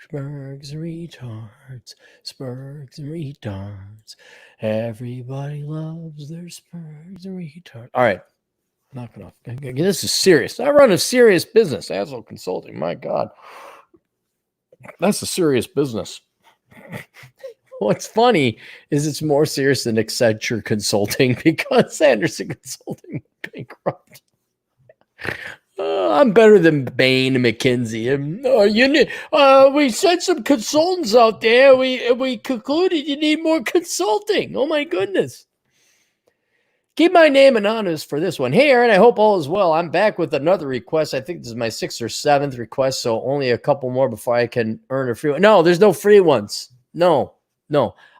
Spurgs and retards, spurgs and retards. Everybody loves their spurgs and retards. All right, knock it off. This is serious. I run a serious business, Asshole Consulting. My God, that's a serious business. What's funny is it's more serious than Accenture Consulting because Anderson Consulting went bankrupt. I'm better than Bain and McKinsey. We sent some consultants out there. We concluded you need more consulting. Oh my goodness. Keep my name anonymous for this one. Hey, Aaron, I hope all is well. I'm back with another request. I think this is my 6th or 7th request, so only a couple more before I can earn a free one. No, there's no free ones. No.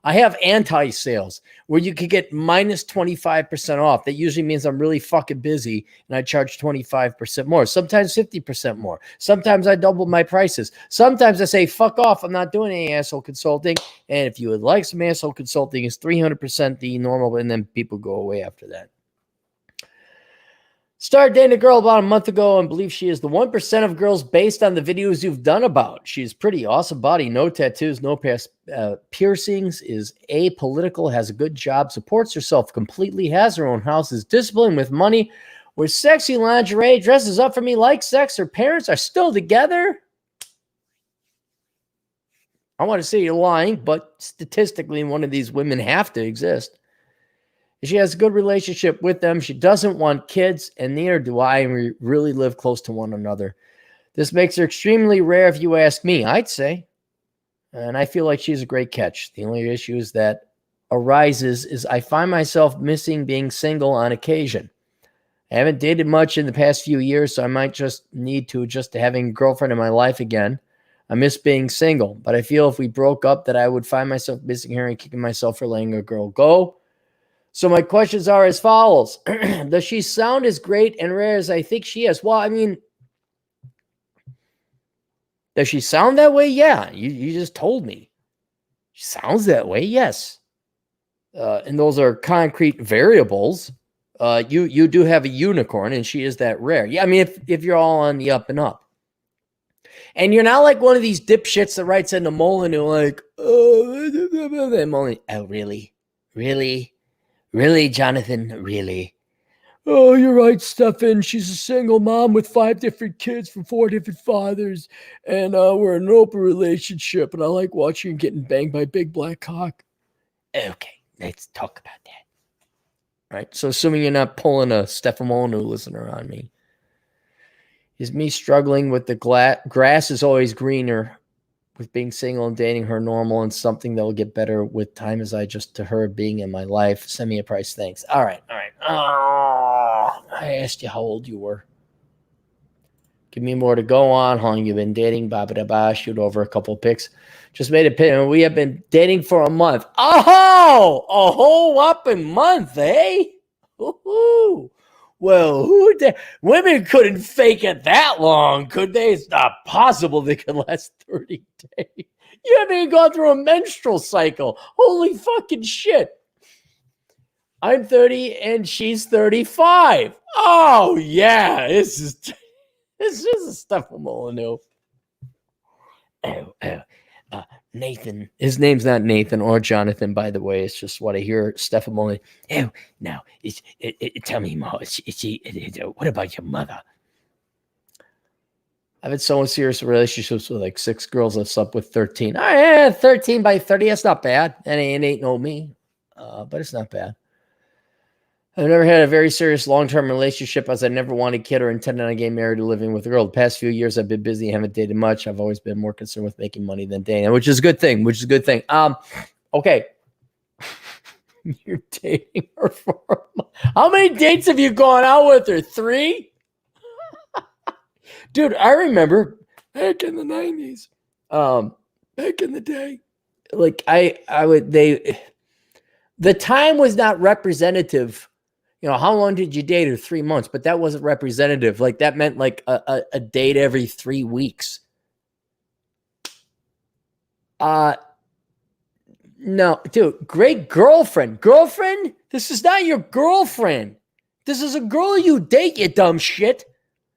I have anti-sales where you could get minus 25% off. That usually means I'm really fucking busy and I charge 25% more, sometimes 50% more. Sometimes I double my prices. Sometimes I say, fuck off, I'm not doing any asshole consulting. And if you would like some asshole consulting, it's 300% the normal, and then people go away after that. Started dating a girl about a month ago and believe she is the 1% of girls based on the videos you've done about. She's pretty, awesome body, no tattoos, no past piercings, is apolitical, has a good job, supports herself completely, has her own house, is disciplined with money, wears sexy lingerie, dresses up for me, likes sex. Her parents are still together. I want to say you're lying, but statistically, one of these women have to exist. She has a good relationship with them. She doesn't want kids, and neither do I, and we really live close to one another. This makes her extremely rare if you ask me, I'd say. And I feel like she's a great catch. The only issue is that arises is I find myself missing being single on occasion. I haven't dated much in the past few years, so I might just need to adjust to having a girlfriend in my life again. I miss being single, but I feel if we broke up that I would find myself missing her and kicking myself for letting a girl go. So my questions are as follows. Does she sound as great and rare as I think she is? Well, I mean, does she sound that way? Yeah, you just told me. She sounds that way, yes. And those are concrete variables. You do have a unicorn, and she is that rare. Yeah, I mean, if you're all on the up and up. And you're not like one of these dipshits that writes into Molyneux like, oh, really? Really, Jonathan? Really? Oh, you're right, Stefan. She's a single mom with 5 different kids from 4 different fathers. And we're in an open relationship. And I like watching her getting banged by big black cock. Okay, let's talk about that. Right? So assuming you're not pulling a Stefan Molyneux listener on me. Is me struggling with the grass is always greener with being single and dating her normal and something that will get better with time as I just to her being in my life. Send me a price. Thanks. All right. Oh, I asked you how old you were. Give me more to go on. How long you been dating? Shoot over a couple pics. Just made a pic. We have been dating for a month. Oh, a whole whopping month, eh? Woo-hoo. Well, women couldn't fake it that long, could they? It's not possible they could last 30 days. You haven't even gone through a menstrual cycle. Holy fucking shit. I'm 30 and she's 35. Oh, yeah. This is a stuff from Molyneux. Nathan. His name's not Nathan or Jonathan, by the way. It's just what I hear Stefan Molyneux. Oh, now, tell me more. What about your mother? I've had so many serious relationships with like 6 girls. I've slept with 13. 13 by 30. That's not bad. That ain't no me. But it's not bad. I've never had a very serious long-term relationship as I never wanted a kid or intended on getting married or living with a girl. The past few years, I've been busy and haven't dated much. I've always been more concerned with making money than dating, which is a good thing, Okay. You're dating her for a month. How many dates have you gone out with her? 3? Dude, I remember back in the 90s, back in the day, like the time was not representative. You know, how long did you date her? 3 months, but that wasn't representative. Like that meant like a date every 3 weeks. No, dude, great girlfriend. Girlfriend? This is not your girlfriend. This is a girl you date, you dumb shit.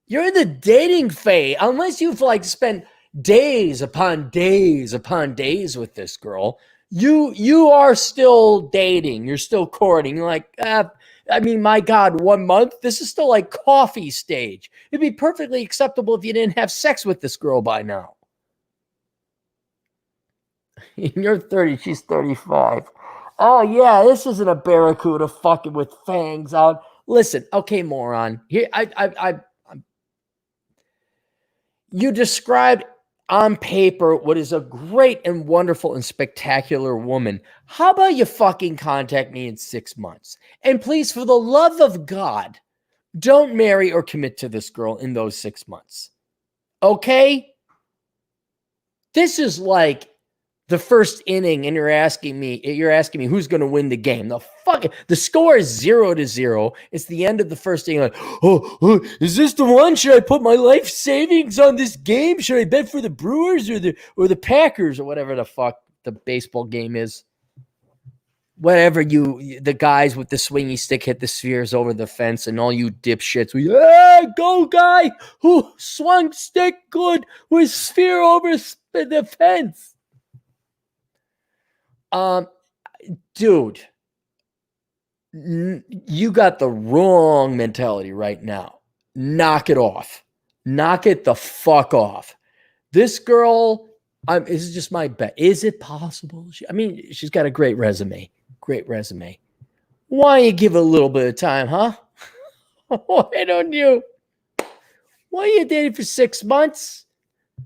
You're in the dating phase. Unless you've like spent days upon days upon days with this girl. You are still dating. You're still courting. You're like, I mean, my God, 1 month? This is still like coffee stage. It'd be perfectly acceptable if you didn't have sex with this girl by now. You're 30, she's 35. Oh, yeah, this isn't a barracuda fucking with fangs out. Listen, okay, moron. Here, you described on paper what is a great and wonderful and spectacular woman. How about you fucking contact me in 6 months? And please, for the love of God, don't marry or commit to this girl in those 6 months. Okay? This is like the first inning, and you're asking me who's going to win the game. The score is 0-0. It's the end of the first inning. Like, is this the one? Should I put my life savings on this game? Should I bet for the Brewers or the Packers or whatever the fuck the baseball game is? Whatever the guys with the swingy stick hit the spheres over the fence, and all you dipshits, go guy who swung stick good with sphere over the fence. Dude, you got the wrong mentality right now. Knock it off. Knock it the fuck off. This girl, this is just my bet. Is it possible? She's got a great resume. Great resume. Why don't you give it a little bit of time, huh? Why don't you? Why are you dating for 6 months?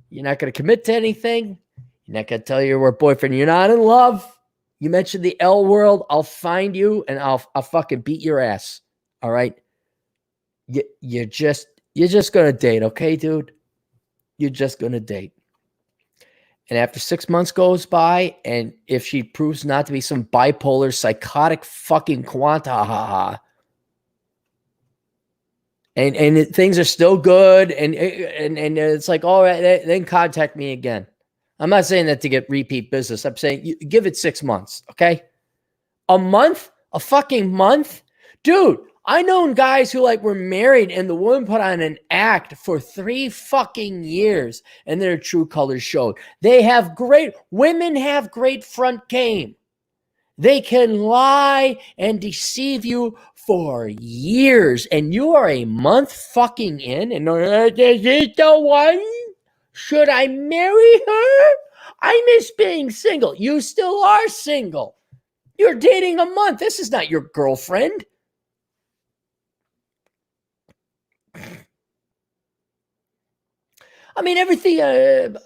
You're not going to commit to anything. You're not going to tell your boyfriend you're not in love. You mentioned the L world. I'll find you and I'll fucking beat your ass. All right. You're just going to date. Okay, dude. You're just going to date. And after 6 months goes by, and if she proves not to be some bipolar, psychotic fucking quanta, and things are still good, and it's like, all right, then contact me again. I'm not saying that to get repeat business. I'm saying you give it 6 months, okay? A month? A fucking month? Dude, I known guys who were married and the woman put on an act for 3 fucking years and their true colors showed. Women have great front game. They can lie and deceive you for years, and you are a month fucking in and is this the one? Should I marry her? I miss being single. You still are single. You're dating a month. This is not your girlfriend. Everything,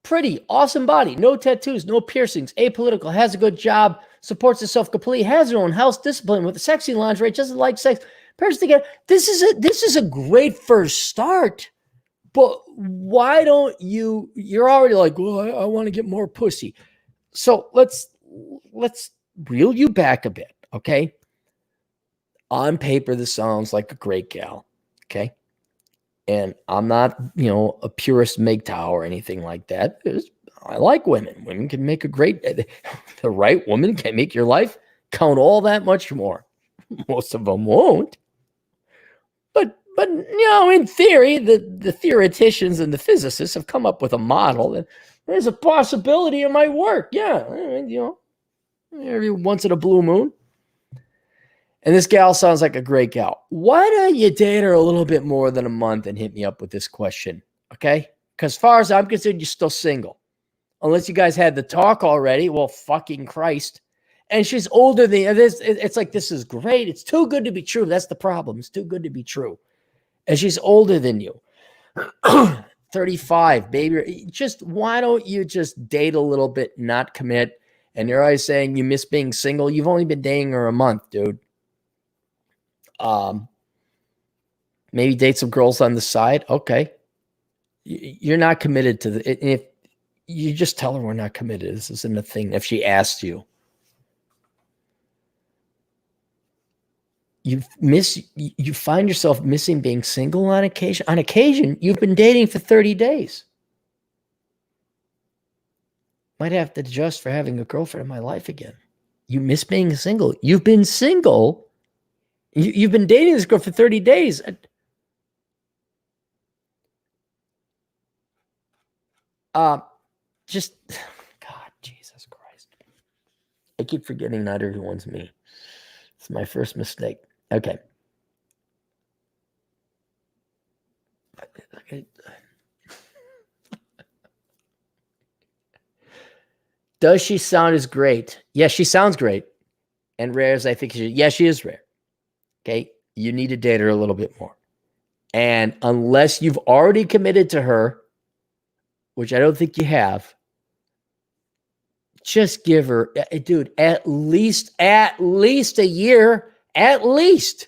pretty, awesome body, no tattoos, no piercings, apolitical, has a good job, supports herself completely, has her own house, discipline with a sexy lingerie, doesn't like sex, parents together. This is a great first start. But why don't you're already like, well, I want to get more pussy. So let's reel you back a bit, okay? On paper, this sounds like a great gal, okay? And I'm not, a purist MGTOW or anything like that. I like women. Women can make the right woman can make your life count all that much more. Most of them won't. But in theory, the theoreticians and the physicists have come up with a model that there's a possibility it might work. Yeah, every once in a blue moon. And this gal sounds like a great gal. Why don't you date her a little bit more than a month and hit me up with this question, okay? Because as far as I'm concerned, you're still single. Unless you guys had the talk already. Well, fucking Christ. And she's older than this. It's like, this is great. It's too good to be true. That's the problem. It's too good to be true. And she's older than you. 35, baby. Why don't you just date a little bit, not commit? And you're always saying you miss being single. You've only been dating her a month, dude. Maybe date some girls on the side. Okay. You're not committed to if you just tell her we're not committed. This isn't a thing. If she asks you, you find yourself missing being single on occasion. On occasion, you've been dating for 30 days. Might have to adjust for having a girlfriend in my life again. You miss being single. You've been single. You've been dating this girl for 30 days. Just, God, Jesus Christ. I keep forgetting not everyone's me. It's my first mistake. Okay. Does she sound as great? Yes, she sounds great. And rare as I think she is. Yeah, she is rare. Okay. You need to date her a little bit more. And unless you've already committed to her, which I don't think you have, just give her, dude, at least a year, at least.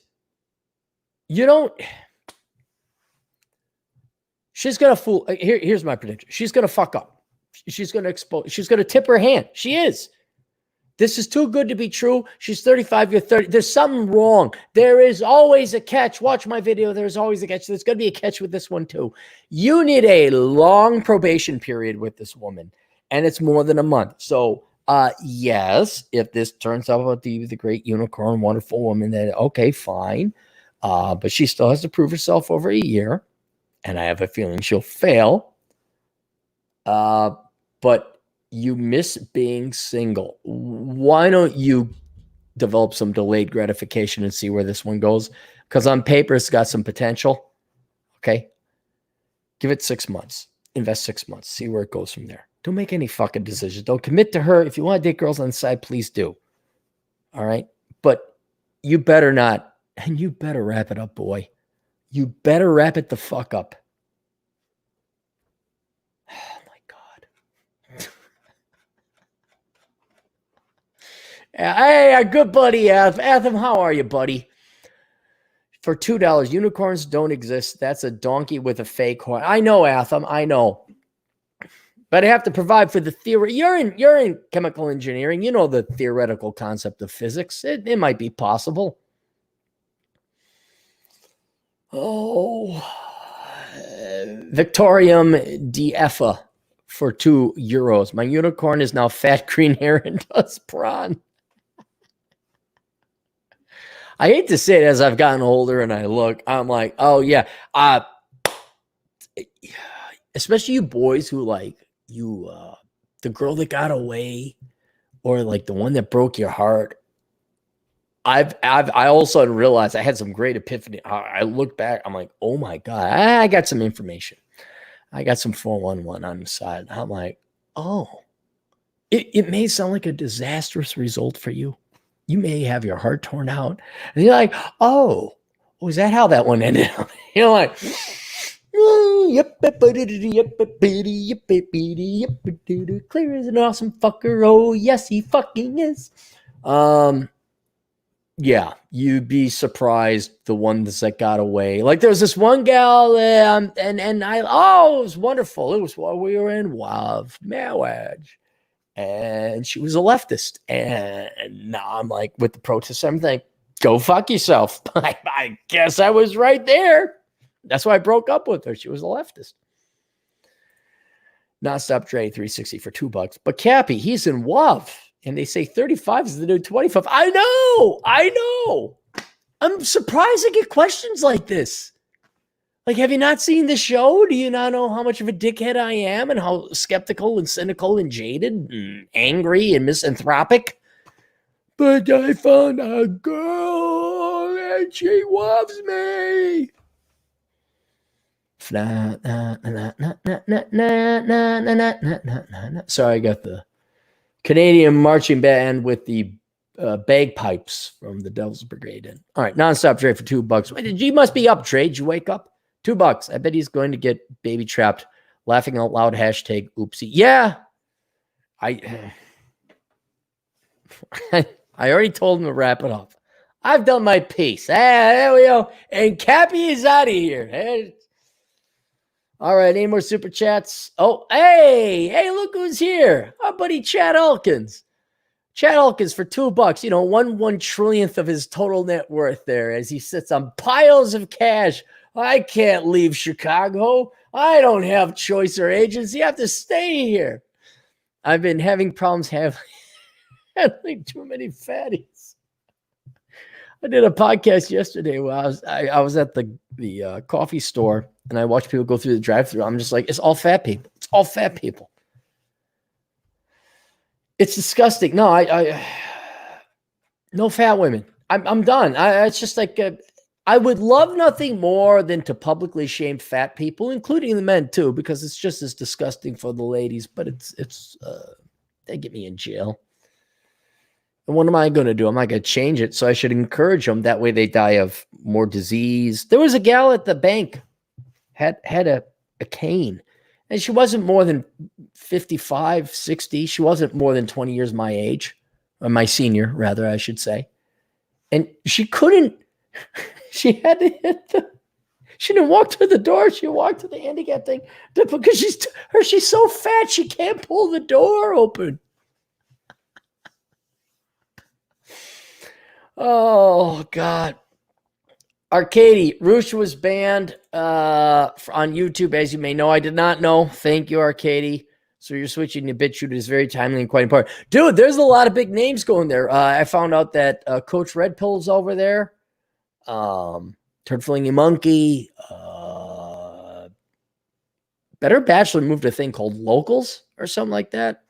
You don't. She's gonna fool. Here's my prediction. She's gonna fuck up. She's gonna expose. She's gonna tip her hand. She is. This is too good to be true. She's 35, you're 30. There's something wrong. There is always a catch. Watch my video. There's always a catch. There's going to be a catch with this one too. You need a long probation period with this woman, and it's more than a month. So, yes, if this turns out to be the great unicorn, wonderful woman, then okay, fine. But she still has to prove herself over a year, and I have a feeling she'll fail. But you miss being single. Why don't you develop some delayed gratification and see where this one goes? Because on paper, it's got some potential. Okay. Give it 6 months. Invest 6 months. See where it goes from there. Don't make any fucking decisions. Don't commit to her. If you want to date girls on the side, please do. All right. But you better not. And you better wrap it up, boy. You better wrap it the fuck up. Hey, our good buddy, Atham, how are you, buddy? For $2, unicorns don't exist. That's a donkey with a fake horn. I know, Atham, I know. But I have to provide for the theory. You're in chemical engineering. You know the theoretical concept of physics. It might be possible. Oh, Victorium DFA for €2. My unicorn is now fat, green hair, and does prawn. I hate to say it as I've gotten older and I look, I'm like, oh yeah. Especially you boys who like you, the girl that got away or like the one that broke your heart. I all of a sudden realized I had some great epiphany. I look back, I'm like, oh my God, I got some information. I got some 411 on the side. I'm like, oh, it may sound like a disastrous result for you. You may have your heart torn out. And you're like, oh, is that how that one ended up? You're like, clear as an awesome fucker. Oh, yes, he fucking is. Yeah, you'd be surprised the ones that got away. Like there was this one gal, and it was wonderful. It was while we were in marriage. And she was a leftist. And now I'm like, with the protests, I'm like, go fuck yourself. I guess I was right there. That's why I broke up with her. She was a leftist. Nonstop Dre 360 for $2. But Cappy, he's in love. And they say 35 is the new 25. I know. I'm surprised I get questions like this. Like, have you not seen the show? Do you not know how much of a dickhead I am and how skeptical and cynical and jaded and angry and misanthropic? But I found a girl and she loves me. Sorry, I got the Canadian marching band with the bagpipes from the Devil's Brigade in. All right, nonstop trade for $2. You must be up, Trade. Did you wake up? $2. I bet he's going to get baby trapped. Laughing out loud. Hashtag oopsie. Yeah. I already told him to wrap it up. I've done my piece. There we go. And Cappy is out of here. Hey. All right. Any more super chats? Oh, hey, look who's here. Our buddy Chad Elkins. Chad Elkins for $2. You know, 1/1 trillionth of his total net worth there as he sits on piles of cash. I can't leave Chicago. I don't have choice or agency. I have to stay here. I've been having problems handling too many fatties. I did a podcast yesterday where I was at the coffee store and I watched people go through the drive-thru. I'm just like, it's all fat people. It's all fat people. It's disgusting. No, no fat women. I'm done. It's just like I would love nothing more than to publicly shame fat people, including the men too, because it's just as disgusting for the ladies. But it's they get me in jail. And what am I going to do? I'm not going to change it. So I should encourage them. That way they die of more disease. There was a gal at the bank had a cane, and she wasn't more than 55, 60. She wasn't more than 20 years my age, or my senior, rather, I should say. And she couldn't, she had to she didn't walk to the door. She walked to the handicap thing because she's so fat, she can't pull the door open. Oh, God. Arcady, Roosh was banned on YouTube, as you may know. I did not know. Thank you, Arcady. So you're switching to Bitshoot is very timely and quite important. Dude, there's a lot of big names going there. I found out that Coach Red Pill's over there. Turd Flinging Monkey. Better Bachelor moved a thing called Locals or something like that.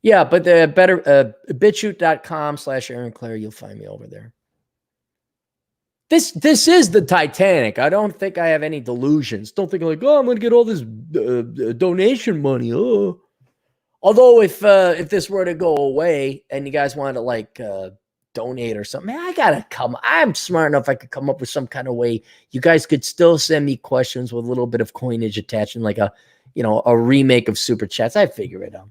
Yeah, but the better bitshoot.com/Aaron Claire, you'll find me over there. This is the Titanic. I don't think I have any delusions. Don't think like, oh, I'm going to get all this donation money. Oh. Although if this were to go away and you guys wanted to like donate or something, man, I gotta come. I'm smart enough. I could come up with some kind of way. You guys could still send me questions with a little bit of coinage attached and like a remake of Super Chats. I figure it out.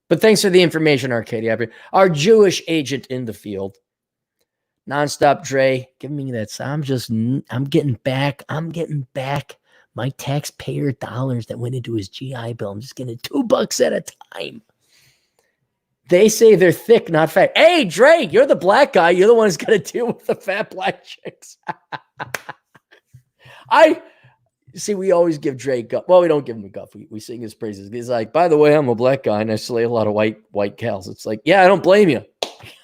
But thanks for the information, Arcadia. Our Jewish agent in the field. Nonstop Dre, give me that. I'm getting back my taxpayer dollars that went into his GI Bill. I'm just getting $2 at a time. They say they're thick, not fat. Hey, Dre, you're the black guy. You're the one who's got to deal with the fat black chicks. We always give Dre guff. Well, we don't give him a guff. We sing his praises. He's like, by the way, I'm a black guy and I slay a lot of white gals. It's like, yeah, I don't blame you.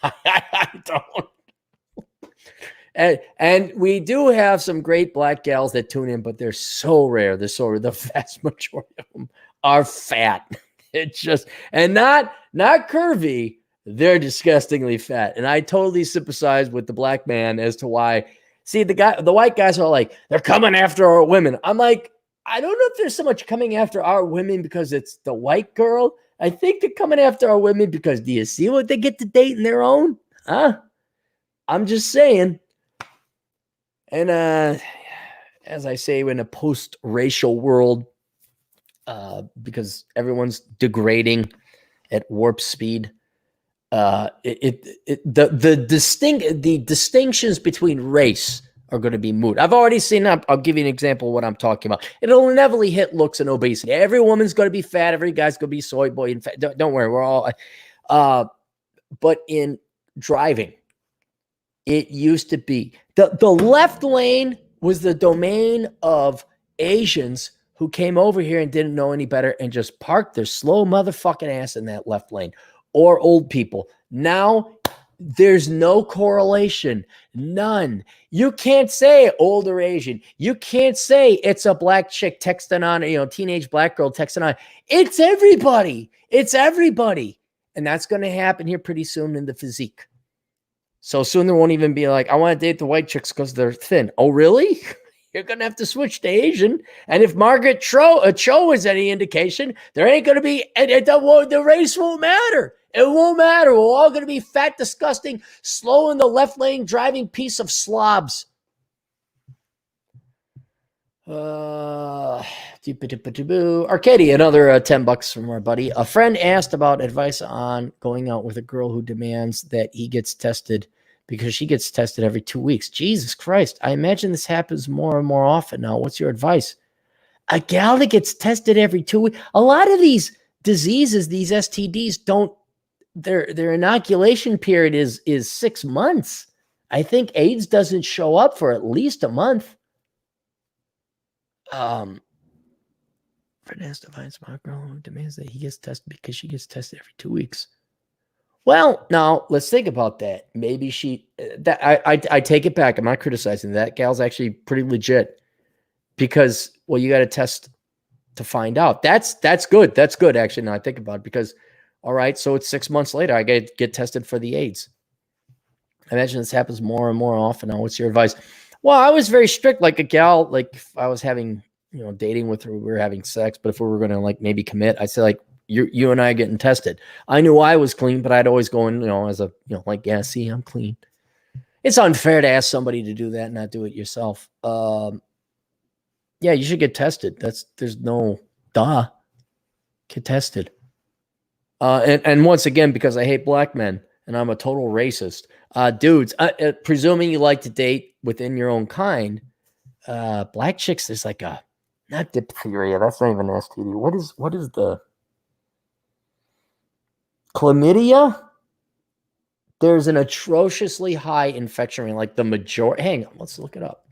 I don't. And we do have some great black gals that tune in, but they're so rare. The vast majority of them are fat. It's just, and not curvy. They're disgustingly fat. And I totally sympathize with the black man as to why. See, the white guys are like, they're coming after our women. I'm like, I don't know if they're so much coming after our women because it's the white girl. I think they're coming after our women because do you see what they get to date in their own? Huh? I'm just saying. And as I say, in a post-racial world, because everyone's degrading at warp speed, the distinctions between race are going to be moot. I've already seen. I'll give you an example of what I'm talking about. It'll inevitably hit looks and obesity. Every woman's going to be fat. Every guy's going to be soy boy and fat. Don't worry, we're all. But in driving. It used to be the left lane was the domain of Asians who came over here and didn't know any better and just parked their slow motherfucking ass in that left lane, or old people. Now there's no correlation, none. You can't say older Asian. You can't say it's a black chick texting on, teenage black girl texting on. It's everybody. And that's going to happen here pretty soon in the physique. So soon there won't even be like, I want to date the white chicks because they're thin. Oh, really? You're going to have to switch to Asian. And if Margaret Cho is any indication, there ain't going to be, the race won't matter. It won't matter. We're all going to be fat, disgusting, slow in the left lane, driving piece of slobs. Arcadia, another $10 from our buddy. A friend asked about advice on going out with a girl who demands that he gets tested because she gets tested every 2 weeks. Jesus Christ. I imagine this happens more and more often now. What's your advice? A gal that gets tested every 2 weeks. A lot of these diseases, these STDs, their inoculation period is 6 months. I think AIDS doesn't show up for at least a month. Friend has to find smart girl who demands that he gets tested because she gets tested every 2 weeks. Well, now let's think about that. Maybe I take it back. I'm not criticizing that. Gal's actually pretty legit because, well, you got to test to find out. That's good. That's good, actually, now I think about it, because, all right, so it's 6 months later, I get tested for the AIDS. I imagine this happens more and more often now. What's your advice? Well, I was very strict. Like a gal, like if I was having, dating with her, we were having sex, but if we were going to like maybe commit, I'd say like, you and I are getting tested. I knew I was clean, but I'd always go in, as a, like, yeah, see, I'm clean. It's unfair to ask somebody to do that and not do it yourself. Yeah, you should get tested. There's no get tested. And once again, because I hate black men and I'm a total racist, dudes, presuming you like to date within your own kind, black chicks, there's like not diphtheria. That's not even an STD. What is the chlamydia? There's an atrociously high infection rate, like the majority. Hang on, let's look it up.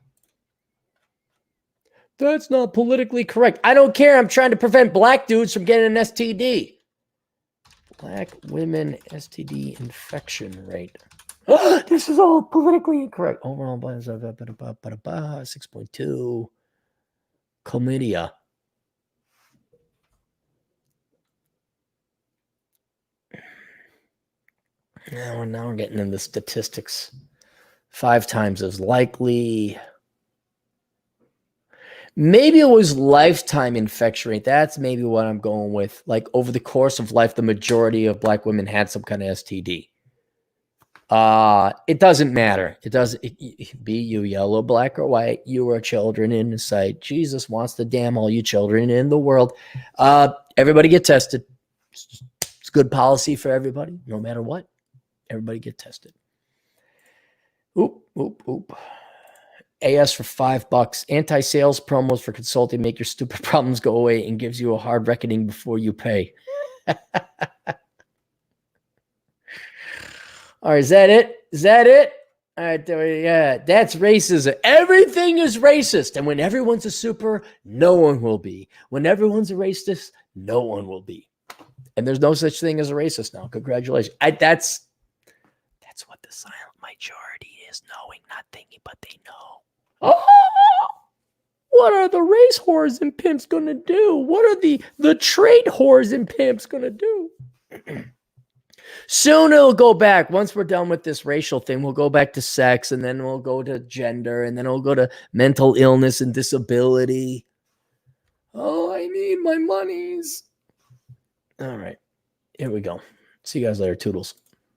That's not politically correct. I don't care. I'm trying to prevent black dudes from getting an STD. Black women STD infection rate. This is all politically incorrect. Overall, 6.2. Chlamydia. Now we're getting into statistics. 5 times as likely. Maybe it was lifetime infection rate. That's maybe what I'm going with. Like over the course of life, the majority of black women had some kind of STD. It doesn't matter. It doesn't be you yellow, black, or white. You are children in the sight. Jesus wants to damn all you children in the world. Everybody get tested. It's good policy for everybody, no matter what. Everybody get tested. Oop. AS for $5. Anti-sales promos for consulting make your stupid problems go away and gives you a hard reckoning before you pay. All right, is that it? All right, yeah, that's racism. Everything is racist. And when everyone's a super, no one will be. When everyone's a racist, no one will be. And there's no such thing as a racist now. Congratulations. That's what the silent majority is, knowing, not thinking, but they know. Oh, what are the race whores and pimps going to do? What are the trade whores and pimps going to do? Soon it'll go back. Once we're done with this racial thing, we'll go back to sex, and then we'll go to gender, and then we'll go to mental illness and disability. Oh, I need my monies. All right. Here we go. See you guys later. Toodles.